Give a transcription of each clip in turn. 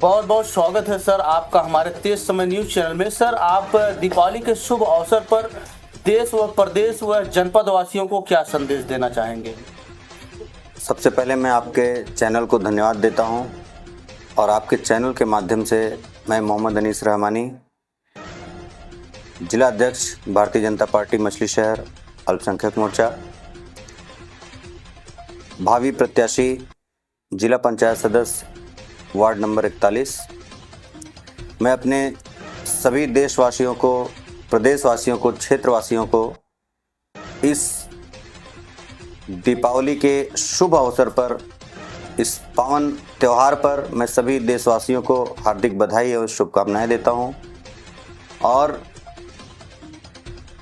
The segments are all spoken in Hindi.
बहुत बहुत स्वागत है सर आपका हमारे तेज समय न्यूज चैनल में। सर, आप दीपावली के शुभ अवसर पर देश व प्रदेश व जनपद वासियों को क्या संदेश देना चाहेंगे? सबसे पहले मैं आपके चैनल को धन्यवाद देता हूं और आपके चैनल के माध्यम से मैं मोहम्मद अनीस रहमानी, जिला अध्यक्ष भारतीय जनता पार्टी मछली शहर अल्पसंख्यक मोर्चा, भावी प्रत्याशी जिला पंचायत सदस्य वार्ड नंबर 41, मैं अपने सभी देशवासियों को, प्रदेशवासियों को, क्षेत्रवासियों को इस दीपावली के शुभ अवसर पर, इस पावन त्यौहार पर मैं सभी देशवासियों को हार्दिक बधाई और शुभकामनाएं देता हूं। और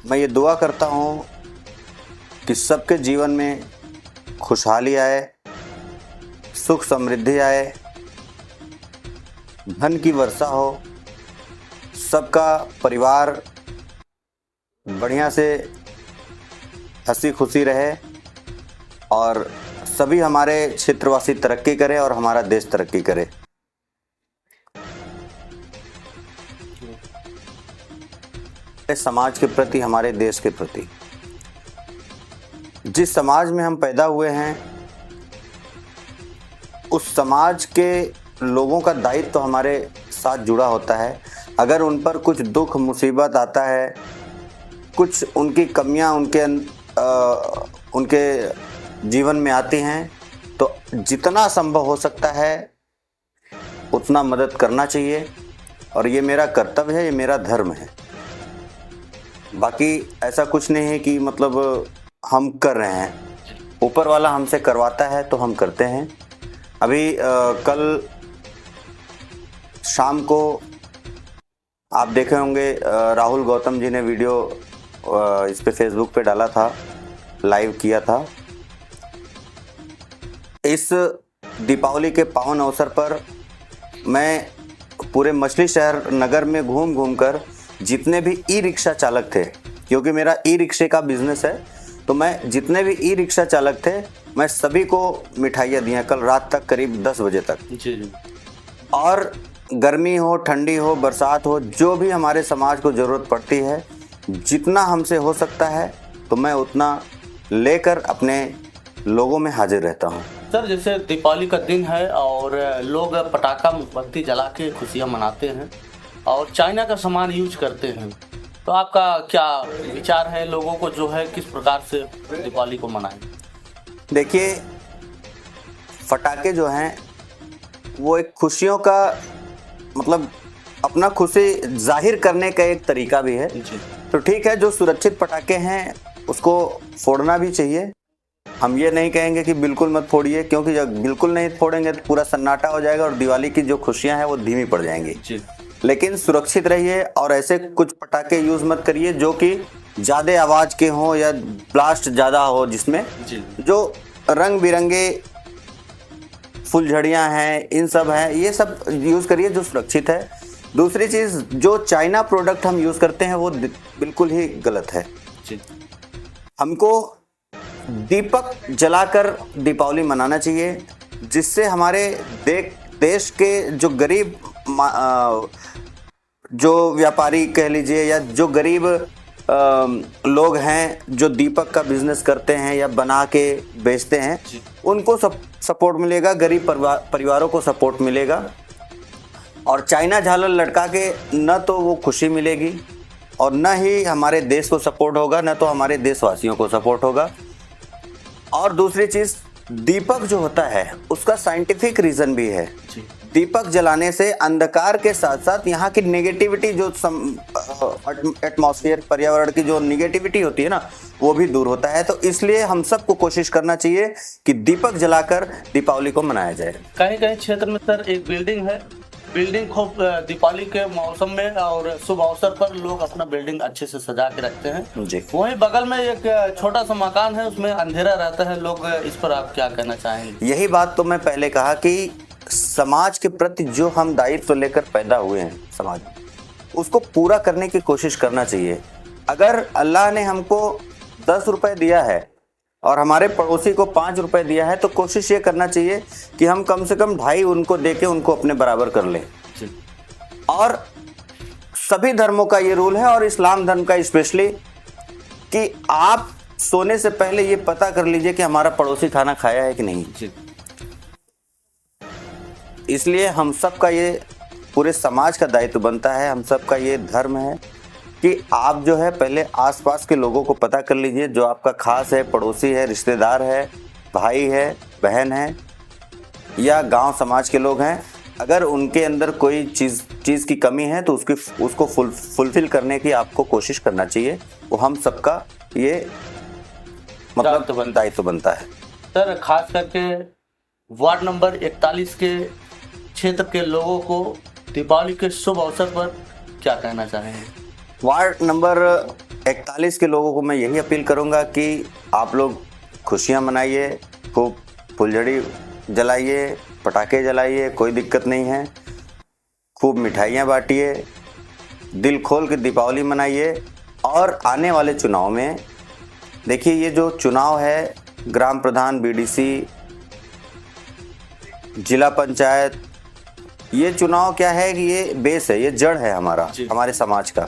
मैं ये दुआ करता हूं कि सबके जीवन में खुशहाली आए, सुख समृद्धि आए, धन की वर्षा हो, सबका परिवार बढ़िया से हंसी खुशी रहे और सभी हमारे क्षेत्रवासी तरक्की करें और हमारा देश तरक्की करे। समाज के प्रति, हमारे देश के प्रति, जिस समाज में हम पैदा हुए हैं उस समाज के लोगों का दायित्व तो हमारे साथ जुड़ा होता है। अगर उन पर कुछ दुख मुसीबत आता है, कुछ उनकी कमियां उनके जीवन में आती हैं, तो जितना संभव हो सकता है उतना मदद करना चाहिए और ये मेरा कर्तव्य है, ये मेरा धर्म है। बाकी ऐसा कुछ नहीं है कि मतलब हम कर रहे हैं, ऊपर वाला हमसे करवाता है तो हम करते हैं। अभी कल शाम को आप देखे होंगे राहुल गौतम जी ने वीडियो इस पे फेसबुक पे डाला था, लाइव किया था। इस दीपावली के पावन अवसर पर मैं पूरे मछली शहर नगर में घूम घूम कर जितने भी ई रिक्शा चालक थे, क्योंकि मेरा ई रिक्शे का बिजनेस है, तो मैं जितने भी ई रिक्शा चालक थे मैं सभी को मिठाइयाँ दिया कल रात तक, करीब 10 बजे तक। जी। और गर्मी हो, ठंडी हो, बरसात हो, जो भी हमारे समाज को ज़रूरत पड़ती है, जितना हमसे हो सकता है तो मैं उतना लेकर अपने लोगों में हाजिर रहता हूँ। सर, जैसे दीपावली का दिन है और लोग पटाखा मोमबत्ती जला के खुशियाँ मनाते हैं और चाइना का सामान यूज करते हैं, तो आपका क्या विचार है लोगों को जो है किस प्रकार से दीपावली को मनाएं? देखिए, फटाके जो हैं वो एक खुशियों का मतलब अपना खुशी जाहिर करने का एक तरीका भी है। तो ठीक है, जो सुरक्षित पटाखे हैं उसको फोड़ना भी चाहिए। हम ये नहीं कहेंगे कि बिल्कुल मत फोड़िए, क्योंकि जब बिल्कुल नहीं फोड़ेंगे तो पूरा सन्नाटा हो जाएगा और दिवाली की जो खुशियां हैं वो धीमी पड़ जाएंगी। लेकिन सुरक्षित रहिए और ऐसे कुछ पटाखे यूज मत करिए जो कि ज़्यादा आवाज़ के हों या ब्लास्ट ज़्यादा हो, जिसमें जो रंग बिरंगे फुलझड़ियाँ हैं, इन सब हैं, ये सब यूज़ करिए जो सुरक्षित है। दूसरी चीज़, जो चाइना प्रोडक्ट हम यूज़ करते हैं वो बिल्कुल ही गलत है। हमको दीपक जलाकर दीपावली मनाना चाहिए, जिससे हमारे देश के जो गरीब जो व्यापारी कह लीजिए या जो गरीब लोग हैं जो दीपक का बिजनेस करते हैं या बना के बेचते हैं, उनको सपोर्ट मिलेगा, गरीब परिवारों को सपोर्ट मिलेगा। और चाइना झालर लटका के न तो वो खुशी मिलेगी और न ही हमारे देश को सपोर्ट होगा, न तो हमारे देशवासियों को सपोर्ट होगा। और दूसरी चीज़, दीपक जो होता है उसका साइंटिफिक रीज़न भी है। दीपक जलाने से अंधकार के साथ साथ यहाँ की नेगेटिविटी, जो एटमॉस्फेयर, पर्यावरण की जो नेगेटिविटी होती है ना, वो भी दूर होता है। तो इसलिए हम सबको कोशिश करना चाहिए कि दीपक जलाकर दीपावली को मनाया जाए। कहीं कहीं क्षेत्र में सर एक बिल्डिंग है, बिल्डिंग खूब दीपावली के मौसम में और शुभ अवसर पर लोग अपना बिल्डिंग अच्छे से सजा के रखते हैं जी। वहीं बगल में एक छोटा सा मकान है, उसमें अंधेरा रहता है लोग, इस पर आप क्या कहना चाहेंगे? यही बात तो मैं पहले कहा कि समाज के प्रति जो हम दायित्व लेकर पैदा हुए हैं समाज में, उसको पूरा करने की कोशिश करना चाहिए। अगर अल्लाह ने हमको 10 रुपए दिया है और हमारे पड़ोसी को 5 रुपए दिया है, तो कोशिश ये करना चाहिए कि हम कम से कम 2.5 उनको देके उनको अपने बराबर कर लें। और सभी धर्मों का ये रूल है, और इस्लाम धर्म का स्पेशली, कि आप सोने से पहले ये पता कर लीजिए कि हमारा पड़ोसी खाना खाया है कि नहीं। इसलिए हम सब का ये, पूरे समाज का दायित्व बनता है, हम सब का ये धर्म है कि आप जो है पहले आसपास के लोगों को पता कर लीजिए, जो आपका खास है, पड़ोसी है, रिश्तेदार है, भाई है, बहन है, या गांव समाज के लोग हैं। अगर उनके अंदर कोई चीज़ की कमी है तो उसको फुलफिल करने की आपको कोशिश करना चाहिए। वो हम सबका ये मतलब दायित्व बनता है। सर, खास करके वार्ड नंबर 41 के क्षेत्र के लोगों को दीपावली के शुभ अवसर पर क्या कहना चाहेंगे? वार्ड नंबर 41 के लोगों को मैं यही अपील करूंगा कि आप लोग खुशियां मनाइए, खूब फुलझड़ी जलाइए, पटाखे जलाइए, कोई दिक्कत नहीं है। खूब मिठाइयाँ बांटिए, दिल खोल के दीपावली मनाइए। और आने वाले चुनाव में देखिए, ये जो चुनाव है, ग्राम प्रधान, बीडीसी, जिला पंचायत, ये चुनाव क्या है कि ये बेस है, ये जड़ है हमारे समाज का।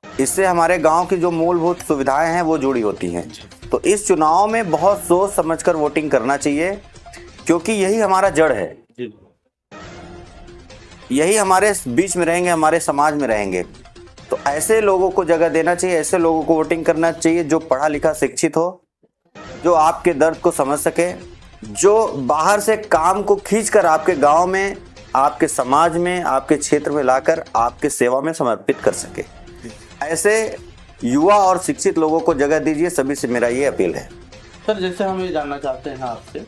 इससे हमारे गांव की जो मूलभूत सुविधाएं हैं वो जुड़ी होती हैं। तो इस चुनाव में बहुत सोच समझकर वोटिंग करना चाहिए, क्योंकि यही हमारा जड़ है, यही हमारे बीच में रहेंगे, हमारे समाज में रहेंगे। तो ऐसे लोगों को जगह देना चाहिए, ऐसे लोगों को वोटिंग करना चाहिए जो पढ़ा लिखा शिक्षित हो, जो आपके दर्द को समझ सके, जो बाहर से काम को खींचकर आपके गांव में, आपके समाज में, आपके क्षेत्र में लाकर आपके सेवा में समर्पित कर सके। ऐसे युवा और शिक्षित लोगों को जगह दीजिए, सभी से मेरा ये अपील है। सर, जैसे हम ये जानना चाहते हैं आपसे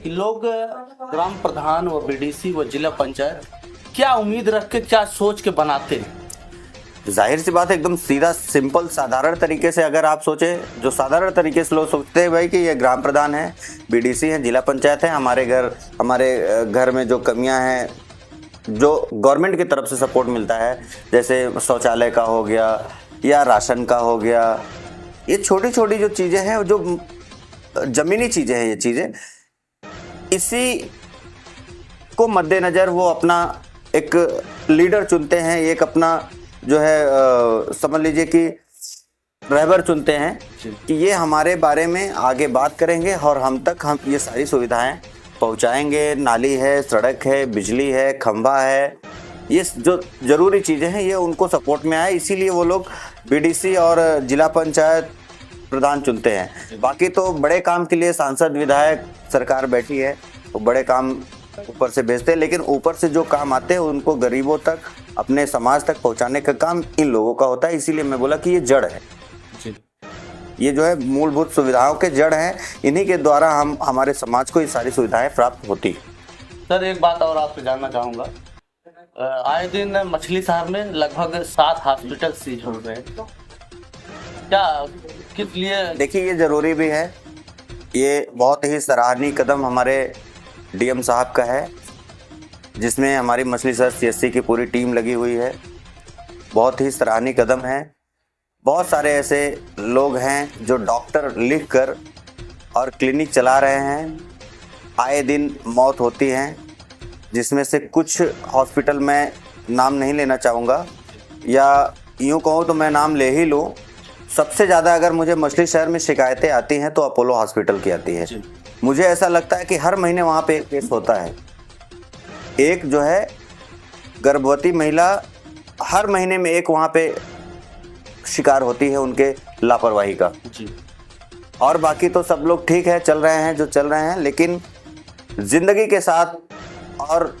कि लोग ग्राम प्रधान व बीडीसी व जिला पंचायत क्या उम्मीद रख के, क्या सोच के बनाते हैं? जाहिर सी बात है, एकदम सीधा, सिंपल, साधारण तरीके से अगर आप सोचे, जो साधारण तरीके से लोग सोचते हैं भाई कि ये ग्राम प्रधान है, बीडीसी है, जिला पंचायत है, हमारे घर में जो कमियां हैं, जो गवर्नमेंट की तरफ से सपोर्ट मिलता है, जैसे शौचालय का हो गया या राशन का हो गया, ये छोटी छोटी जो चीज़ें हैं, जो ज़मीनी चीज़ें हैं, ये चीज़ें, इसी को मद्देनज़र वो अपना एक लीडर चुनते हैं, एक अपना जो है समझ लीजिए कि रहबर चुनते हैं कि ये हमारे बारे में आगे बात करेंगे और हम ये सारी सुविधाएं पहुंचाएंगे। नाली है, सड़क है, बिजली है, खंभा है, ये जो ज़रूरी चीज़ें हैं ये उनको सपोर्ट में आए, इसीलिए वो लोग बीडीसी और जिला पंचायत प्रधान चुनते हैं। बाकी तो बड़े काम के लिए सांसद, विधायक, सरकार बैठी है, वो बड़े काम ऊपर से भेजते हैं, लेकिन ऊपर से जो काम आते हैं उनको गरीबों तक, अपने समाज तक पहुंचाने का काम इन लोगों का होता है। इसीलिए मैं बोला कि ये जड़ है, ये जो है मूलभूत सुविधाओं के जड़ हैं, इन्हीं के द्वारा हमारे समाज को ये सारी सुविधाएं प्राप्त होती है। सर, एक बात और आपसे जानना चाहूँगा, आए दिन मछली शहर में लगभग 7 हॉस्पिटल सीज हो गए, क्या किस लिए? देखिए, ये ज़रूरी भी है, ये बहुत ही सराहनीय कदम हमारे डीएम साहब का है, जिसमें हमारी मछली शहर सीएससी की पूरी टीम लगी हुई है। बहुत ही सराहनीय कदम है। बहुत सारे ऐसे लोग हैं जो डॉक्टर लिखकर और क्लिनिक चला रहे हैं, आए दिन मौत होती हैं, जिसमें से कुछ हॉस्पिटल में नाम नहीं लेना चाहूँगा, या यूँ कहूँ तो मैं नाम ले ही लूँ। सबसे ज़्यादा अगर मुझे मछली शहर में शिकायतें आती हैं तो अपोलो हॉस्पिटल की आती है। मुझे ऐसा लगता है कि हर महीने वहाँ पे एक केस होता है। एक जो है गर्भवती महिला, हर महीने में एक वहाँ पे शिकार होती है उनके लापरवाही का। और बाकी तो सब लोग ठीक है, चल रहे हैं जो चल रहे हैं, लेकिन जिंदगी के साथ और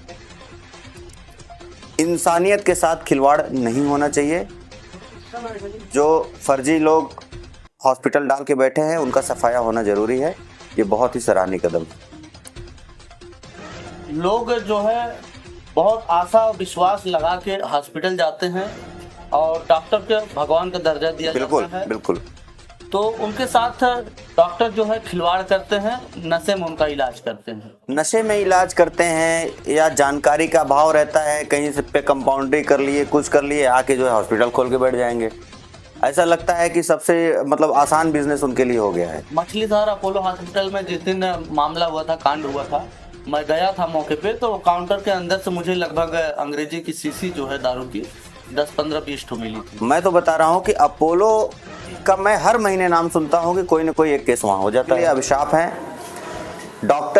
इंसानियत के साथ खिलवाड़ नहीं होना चाहिए। जो फर्जी लोग हॉस्पिटल डाल के बैठे हैं उनका सफाया होना जरूरी है। ये बहुत ही सराहनीय कदम। लोग जो है बहुत आशा और विश्वास लगा के हॉस्पिटल जाते हैं और डॉक्टर के भगवान का दर्जा दिया जाता है। बिल्कुल। तो उनके साथ डॉक्टर जो है खिलवाड़ करते हैं, नशे में उनका इलाज करते हैं। नशे में इलाज करते हैं या जानकारी का अभाव रहता है, कहीं से पे कंपाउंड्री कर लिए, कुछ कर लिए, आके जो है हॉस्पिटल खोल के बैठ जाएंगे। ऐसा लगता है कि सबसे मतलब आसान बिजनेस उनके लिए हो गया है। मछली शहर अपोलो हॉस्पिटल में जिस दिन मामला हुआ था, कांड हुआ था, मैं गया था मौके पे, तो काउंटर के अंदर से मुझे लगभग अंग्रेजी की शीशी जो है दारू की 10-15-20 ठो मिली थी। मैं तो बता रहा हूँ कि अपोलो का मैं हर महीने नाम सुनता हूँ कि कोई ना कोई एक केस वहाँ हो जाता है। अभिशाप है डॉक्टर